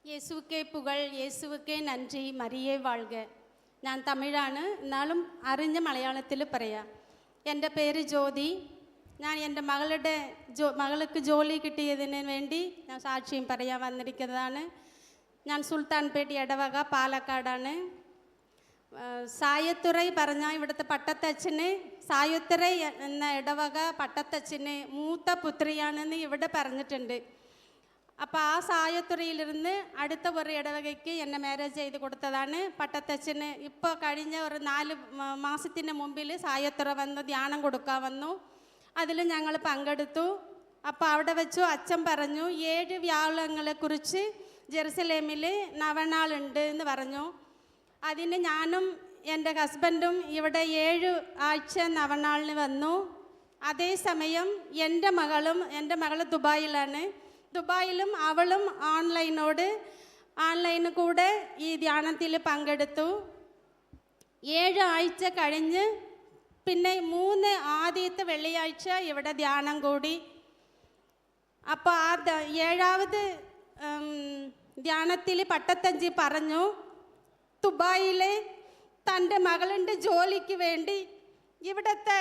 യേശുവേ പുകൾ, യേശുവേ നന്ദി, മരിയേ വാഴ്ക. ഞാൻ തമിഴാണ്, എന്നാലും അറിഞ്ഞ മലയാളത്തിൽ പറയാം. എൻ്റെ പേര് ജ്യോതി. ഞാൻ എൻ്റെ മകൾക്ക് ജോലി കിട്ടിയതിന് വേണ്ടി ഞാൻ സാക്ഷ്യം പറയാൻ വന്നിരിക്കുന്നതാണ്. ഞാൻ സുൽത്താൻപേട്ട് ഇടവക, പാലക്കാടാണ്. സായത്തുറൈ പറഞ്ഞ ഇവിടുത്തെ പട്ടത്തച്ഛന്, സായത്തുറൈ എന്ന ഇടവക പട്ടത്തച്ഛന് മൂത്ത പുത്രിയാണെന്ന് ഇവിടെ പറഞ്ഞിട്ടുണ്ട്. അപ്പോൾ ആ സായത്തുറയിലിരുന്ന് അടുത്ത ഒരു ഇടവകയ്ക്ക് എന്നെ മാരേജ് ചെയ്ത് കൊടുത്തതാണ് പട്ടത്തച്ഛന്. ഇപ്പോൾ കഴിഞ്ഞ ഒരു 4 മാസത്തിന് മുമ്പിൽ സായത്തുറ വന്ന് ധ്യാനം കൊടുക്കാൻ വന്നു. അതിൽ ഞങ്ങൾ പങ്കെടുത്തു. അപ്പോൾ അവിടെ വെച്ചു അച്ഛൻ പറഞ്ഞു 7 വ്യാഴങ്ങളെക്കുറിച്ച് ജെറുസലേമിൽ നവനാളുണ്ട് എന്ന് പറഞ്ഞു. അതിന് ഞാനും എൻ്റെ ഹസ്ബൻഡും ഇവിടെ 7 ആഴ്ച നവനാളിന് വന്നു. അതേസമയം എൻ്റെ മകൾ ദുബായിലാണ്. ദുബായിലും അവളും ഓൺലൈന് കൂടെ ഈ ധ്യാനത്തിൽ പങ്കെടുത്തു. 7 ആഴ്ച കഴിഞ്ഞ് പിന്നെ ആദ്യത്തെ വെള്ളിയാഴ്ച ഇവിടെ ധ്യാനം കൂടി. അപ്പോൾ ആ 7ാമത് ധ്യാനത്തിൽ പട്ടത്തഞ്ചി പറഞ്ഞു, ദുബായിലെ തൻ്റെ മകളുടെ ജോലിക്ക് വേണ്ടി ഇവിടുത്തെ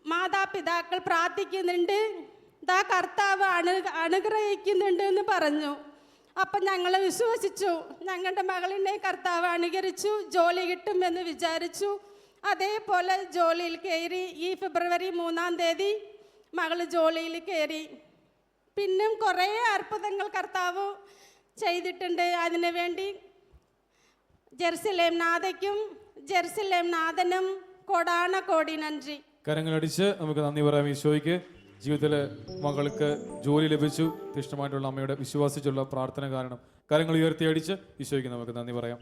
മാതാപിതാക്കൾ പ്രാർത്ഥിക്കുന്നുണ്ട്, ദാ കർത്താവ് അനുഗ്രഹിക്കുന്നുണ്ട് എന്ന് പറഞ്ഞു. അപ്പം ഞങ്ങൾ വിശ്വസിച്ചു. ഞങ്ങളുടെ മകളിനെ കർത്താവ് അനുകരിച്ചു, ജോലി കിട്ടുമെന്ന് വിചാരിച്ചു. അതേപോലെ ജോലിയിൽ കയറി. ഈ ഫെബ്രുവരി 3-ാം തീയതി മകൾ ജോലിയിൽ കയറി. പിന്നും കുറേ അത്ഭുതങ്ങൾ കർത്താവ് ചെയ്തിട്ടുണ്ട്. അതിനു വേണ്ടി ജെറുസലേം നാഥയ്ക്കും ജെറുസലേം നാഥനും കോടാനകോടി നന്ദി. കരങ്ങളടിച്ച് നമുക്ക് നന്ദി പറയാം ഈശോയ്ക്ക്. ജീവിതത്തിൽ മകൾക്ക് ജോലി ലഭിച്ചു. ഇഷ്ടമായിട്ടുള്ള അമ്മയുടെ വിശ്വാസിച്ചുള്ള പ്രാർത്ഥന കാരണം കരങ്ങൾ ഉയർത്തിയടിച്ച് ഈശോയ്ക്ക് നമുക്ക് നന്ദി പറയാം.